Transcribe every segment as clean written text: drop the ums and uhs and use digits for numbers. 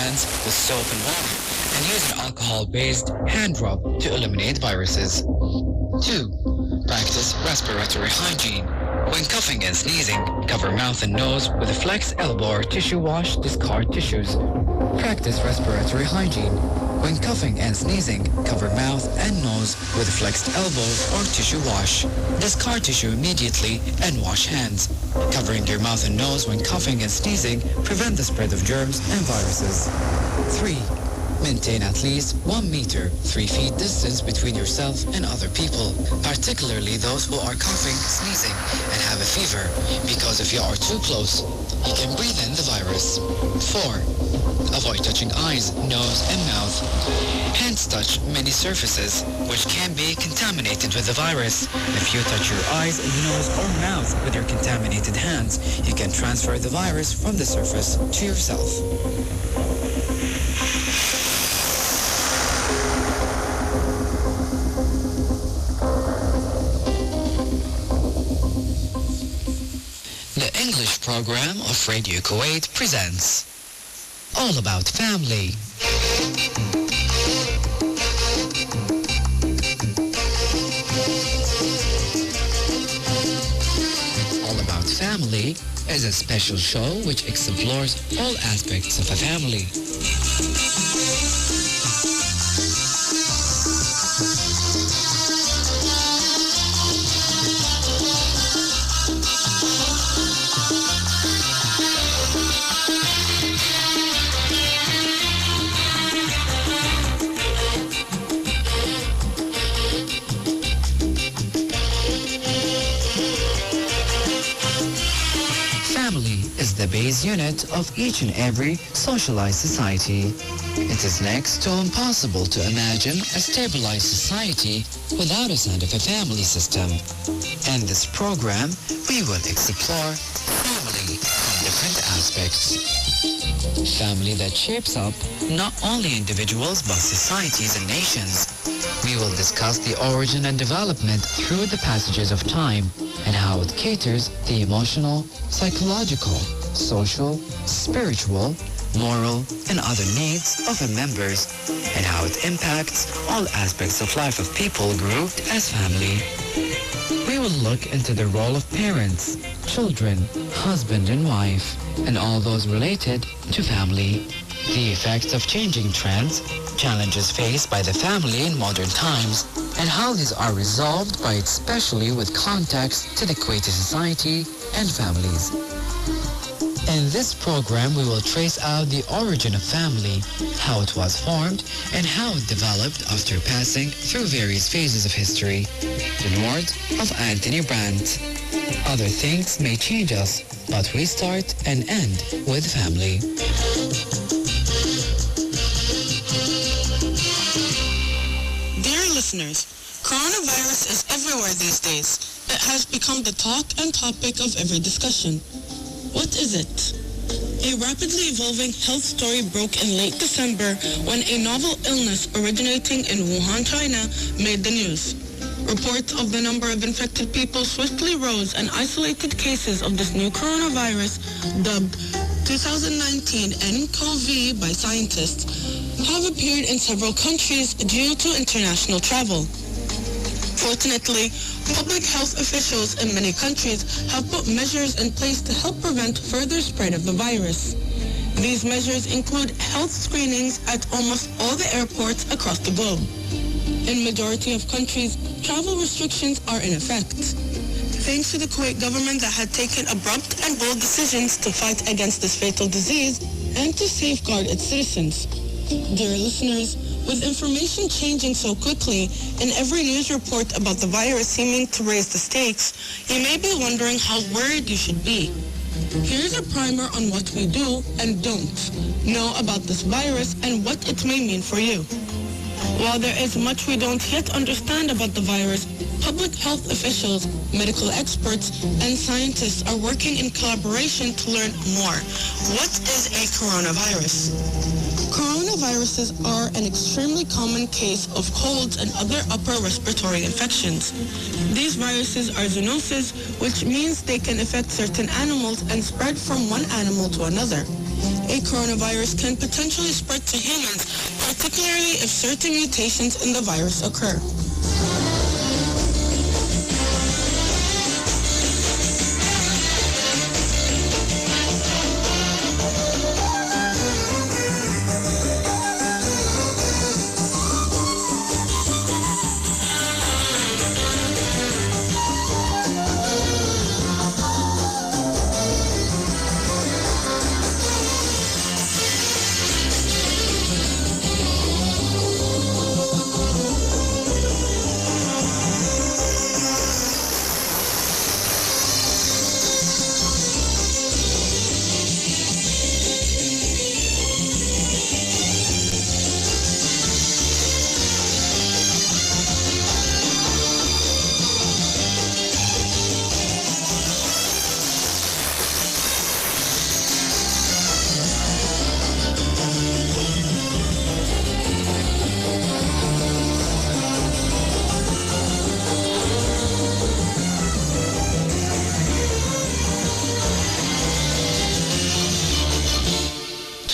hands with soap and water and use an alcohol-based hand rub to eliminate viruses. 2. Practice respiratory hygiene. When coughing and sneezing, cover mouth and nose with a flex elbow or tissue wash, discard tissues. Practice respiratory hygiene. When coughing and sneezing, cover mouth and nose with a flexed elbow or tissue wash. Discard tissue immediately and wash hands. Covering your mouth and nose when coughing and sneezing prevent the spread of germs and viruses. 3. Maintain at least 1 meter, 3 feet distance between yourself and other people, particularly those who are coughing, sneezing, and have a fever, because if you are too close, you can breathe in the virus. 4. Avoid touching eyes, nose, and mouth. Hands touch many surfaces, which can be contaminated with the virus. If you touch your eyes, nose, or mouth with your contaminated hands, you can transfer the virus from the surface to yourself. The English program of Radio Kuwait presents All About Family. All About Family is a special show which explores all aspects of a family. The base unit of each and every socialized society. It is next to impossible to imagine a stabilized society without a sound of a family system. In this program, we will explore family from different aspects. Family that shapes up not only individuals but societies and nations. We will discuss the origin and development through the passages of time and how it caters the emotional, psychological, social, spiritual, moral, and other needs of the members, and how it impacts all aspects of life of people grouped as family. We will look into the role of parents, children, husband and wife, and all those related to family, the effects of changing trends, challenges faced by the family in modern times, and how these are resolved by it, especially with context to the Kuwaiti society and families. In this program, we will trace out the origin of family, how it was formed, and how it developed after passing through various phases of history. In words of Anthony Brandt, other things may change us, but we start and end with family. Dear listeners, coronavirus is everywhere these days. It has become the talk and topic of every discussion. What is it? A rapidly evolving health story broke in late December when a novel illness originating in Wuhan, China, made the news. Reports of the number of infected people swiftly rose, and isolated cases of this new coronavirus, dubbed 2019 nCoV by scientists, have appeared in several countries due to international travel. Fortunately, public health officials in many countries have put measures in place to help prevent further spread of the virus. These measures include health screenings at almost all the airports across the globe. In majority of countries, travel restrictions are in effect. Thanks to the Kuwait government that had taken abrupt and bold decisions to fight against this fatal disease and to safeguard its citizens. Dear listeners, with information changing so quickly and every news report about the virus seeming to raise the stakes, you may be wondering how worried you should be. Here's a primer on what we do and don't know about this virus and what it may mean for you. While there is much we don't yet understand about the virus, public health officials, medical experts, and scientists are working in collaboration to learn more. What is a coronavirus? Coronaviruses are an extremely common case of colds and other upper respiratory infections. These viruses are zoonoses, which means they can affect certain animals and spread from one animal to another. a coronavirus can potentially spread to humans, particularly if certain mutations in the virus occur.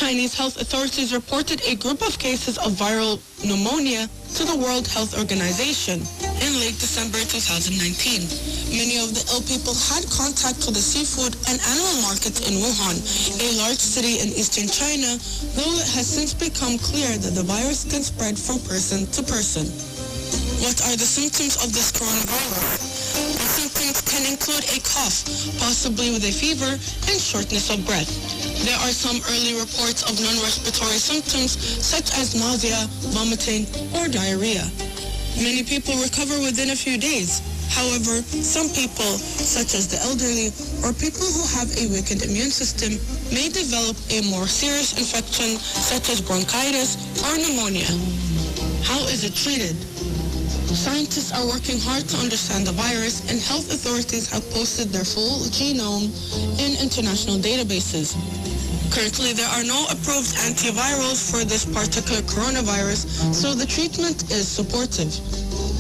Chinese health authorities reported a group of cases of viral pneumonia to the World Health Organization in late December 2019. Many of the ill people had contact with the seafood and animal markets in Wuhan, a large city in eastern China, though it has since become clear that the virus can spread from person to person. What are the symptoms of this coronavirus? The symptoms can include a cough, possibly with a fever, and shortness of breath. There are some early reports of non-respiratory symptoms such as nausea, vomiting, or diarrhea. Many people recover within a few days. However, some people, such as the elderly or people who have a weakened immune system, may develop a more serious infection such as bronchitis or pneumonia. How is it treated? Scientists are working hard to understand the virus, and health authorities have posted their full genome in international databases. Currently, there are no approved antivirals for this particular coronavirus, so the treatment is supportive.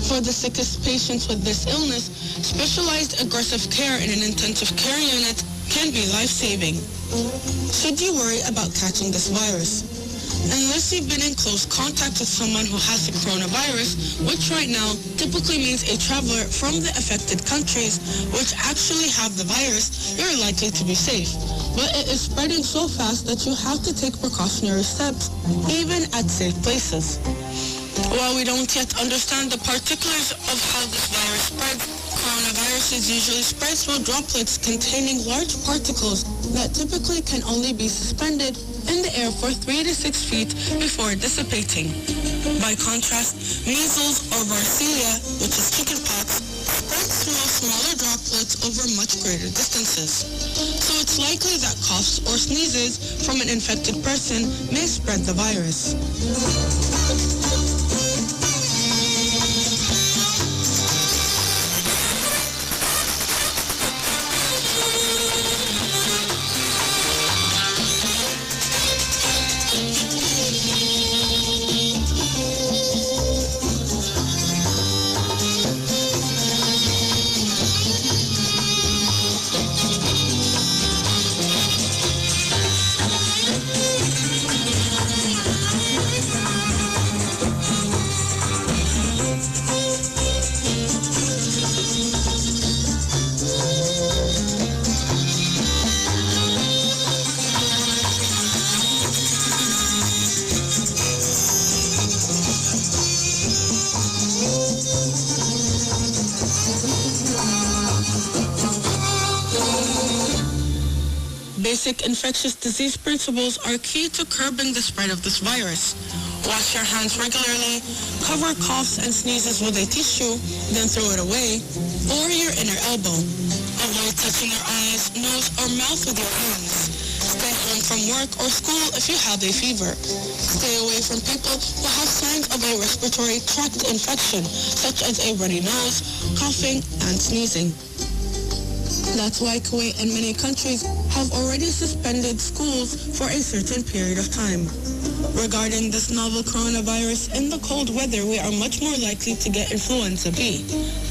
For the sickest patients with this illness, specialized aggressive care in an intensive care unit can be life-saving. Should you worry about catching this virus? Unless you've been in close contact with someone who has the coronavirus, which right now typically means a traveler from the affected countries which actually have the virus, you're likely to be safe. But it is spreading so fast that you have to take precautionary steps, even at safe places. While we don't yet understand the particulars of how this virus spreads, coronaviruses usually spread through droplets containing large particles that typically can only be suspended in the air for 3 to 6 feet before dissipating. By contrast, measles or varicella, which is chickenpox, spreads through smaller droplets over much greater distances. So it's likely that coughs or sneezes from an infected person may spread the virus. Basic infectious disease principles are key to curbing the spread of this virus. Wash your hands regularly, cover coughs and sneezes with a tissue, then throw it away, or your inner elbow. Avoid touching your eyes, nose, or mouth with your hands. Stay home from work or school if you have a fever. Stay away from people who have signs of a respiratory tract infection, such as a runny nose, coughing, and sneezing. That's why Kuwait and many countries have already suspended schools for a certain period of time. Regarding this novel coronavirus, in the cold weather, we are much more likely to get influenza B,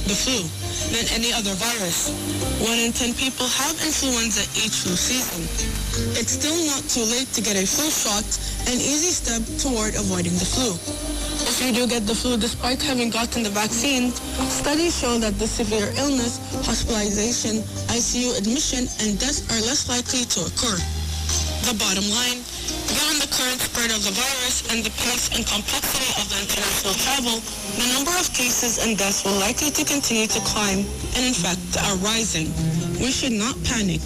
the flu, than any other virus. 1 in 10 people have influenza each flu season. It's still not too late to get a flu shot, an easy step toward avoiding the flu. If you do get the flu despite having gotten the vaccine, studies show that the severe illness, hospitalization, ICU admission, and death are less likely to occur. The bottom line, given the current spread of the virus and the pace and complexity of the international travel, the number of cases and deaths will likely to continue to climb and in fact are rising. We should not panic,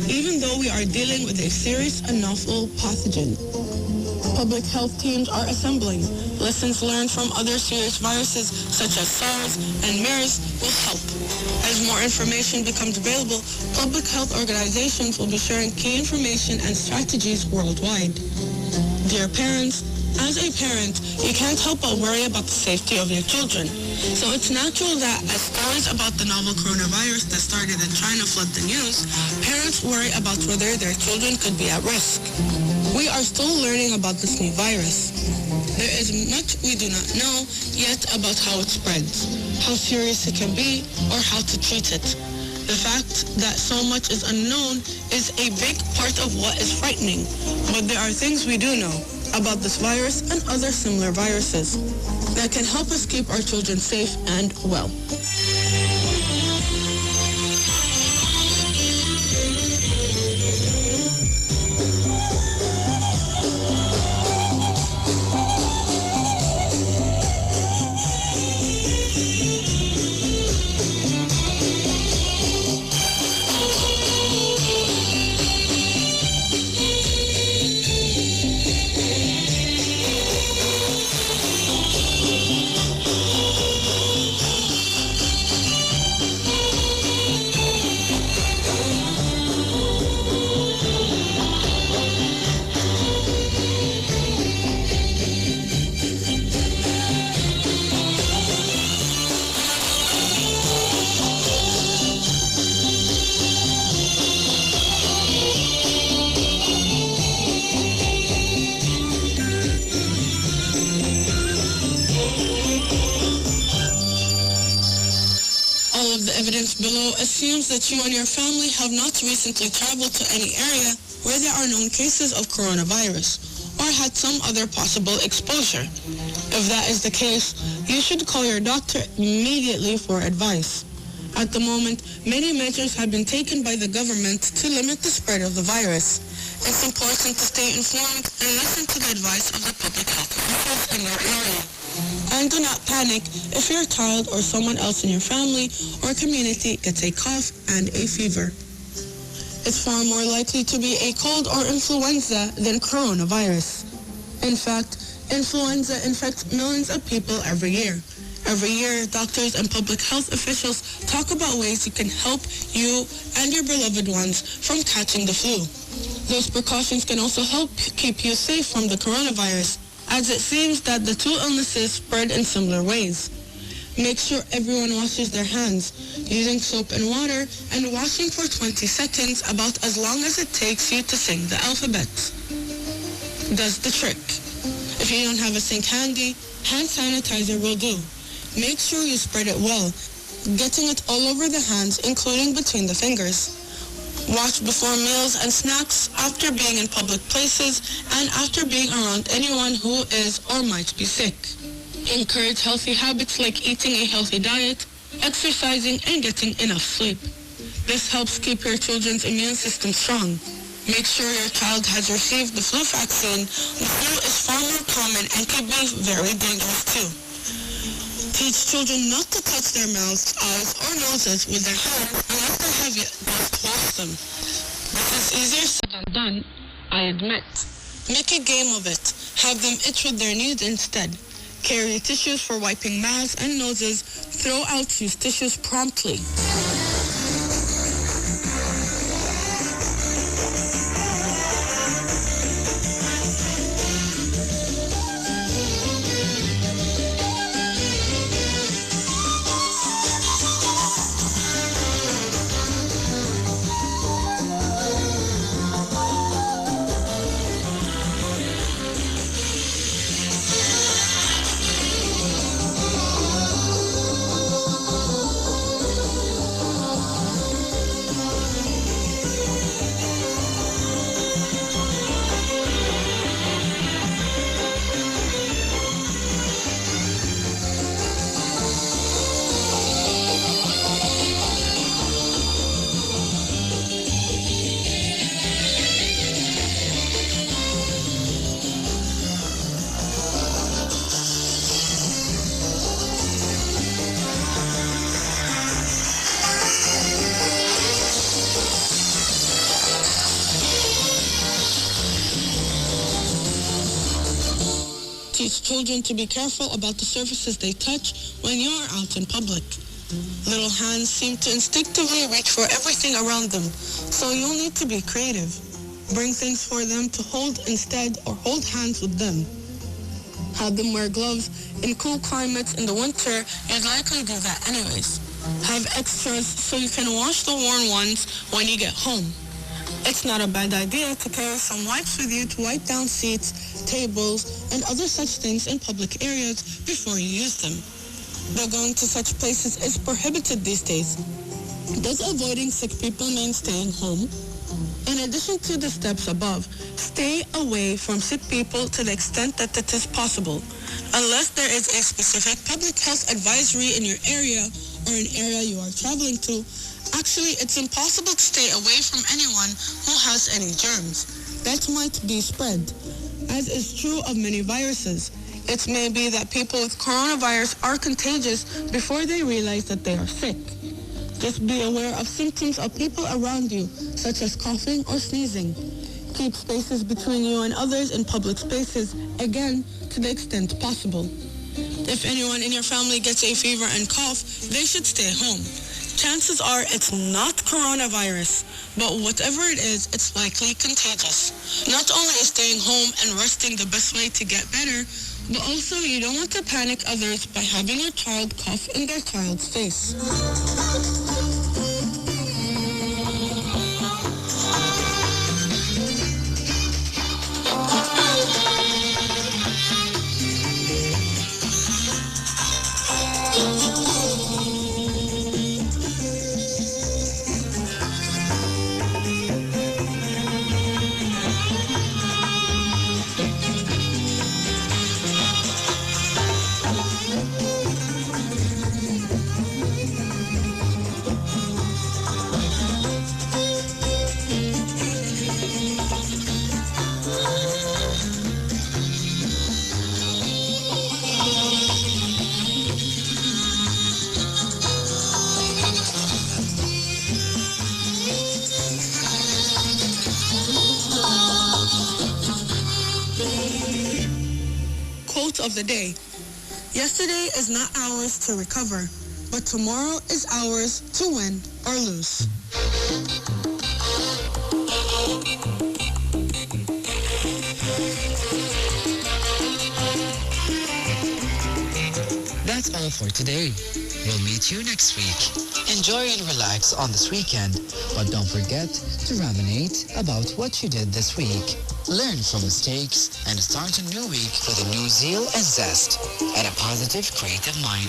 even though we are dealing with a serious and novel pathogen. Public health teams are assembling. Lessons learned from other serious viruses such as SARS and MERS will help. As more information becomes available, public health organizations will be sharing key information and strategies worldwide. Dear parents, as a parent, you can't help but worry about the safety of your children. So it's natural that as stories about the novel coronavirus that started in China flood the news, parents worry about whether their children could be at risk. We are still learning about this new virus. There is much we do not know yet about how it spreads, how serious it can be, or how to treat it. The fact that so much is unknown is a big part of what is frightening, but there are things we do know about this virus and other similar viruses that can help us keep our children safe and well. Below assumes that you and your family have not recently traveled to any area where there are known cases of coronavirus or had some other possible exposure. If that is the case, you should call your doctor immediately for advice. At the moment, many measures have been taken by the government to limit the spread of the virus. It's important to stay informed and listen to the advice of the public health officials in your area. And do not panic if your child or someone else in your family or community gets a cough and a fever. It's far more likely to be a cold or influenza than coronavirus. In fact, influenza infects millions of people every year. Every year, doctors and public health officials talk about ways you can help you and your beloved ones from catching the flu. Those precautions can also help keep you safe from the coronavirus, as it seems that the two illnesses spread in similar ways. Make sure everyone washes their hands, using soap and water, and washing for 20 seconds, about as long as it takes you to sing the alphabet. Does the trick. If you don't have a sink handy, hand sanitizer will do. Make sure you spread it well, getting it all over the hands, including between the fingers. Wash before meals and snacks, after being in public places, and after being around anyone who is or might be sick. Encourage healthy habits like eating a healthy diet, exercising, and getting enough sleep. This helps keep your children's immune system strong. Make sure your child has received the flu vaccine. The flu is far more common and can be very dangerous too. Teach children not to touch their mouths, eyes, or noses with their hands unless they have yet washed them. This is easier said than done, I admit. Make a game of it. Have them itch with their knees instead. Carry tissues for wiping mouths and noses. Throw out used tissues promptly. Teach children to be careful about the surfaces they touch when you are out in public. Little hands seem to instinctively reach for everything around them, so you'll need to be creative. Bring things for them to hold instead or hold hands with them. Have them wear gloves. In cool climates in the winter, you'd likely do that anyways. Have extras so you can wash the worn ones when you get home. It's not a bad idea to carry some wipes with you to wipe down seats, tables, and other such things in public areas before you use them. Though going to such places is prohibited these days, does avoiding sick people mean staying home? In addition to the steps above, stay away from sick people to the extent that it is possible, unless there is a specific public health advisory in your area or an area you are traveling to. Actually, it's impossible to stay away from anyone who has any germs that might be spread, as is true of many viruses. It may be that people with coronavirus are contagious before they realize that they are sick. Just be aware of symptoms of people around you, such as coughing or sneezing. Keep spaces between you and others in public spaces, again, to the extent possible. If anyone in your family gets a fever and cough, they should stay home. Chances are it's not coronavirus, but whatever it is, it's likely contagious. Not only is staying home and resting the best way to get better, but also you don't want to panic others by having your child cough in their child's face. Quote of the day. Yesterday is not ours to recover, but tomorrow is ours to win or lose. That's all for today. We'll meet you next week. Enjoy and relax on this weekend, but don't forget to ruminate about what you did this week. Learn from mistakes and start a new week with a new zeal and zest and a positive, creative mind.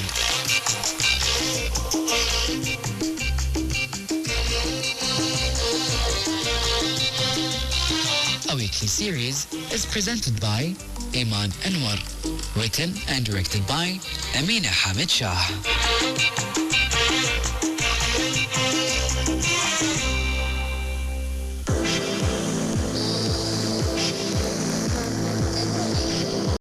A weekly series is presented by Iman Anwar, written and directed by Amina Hamid Shah.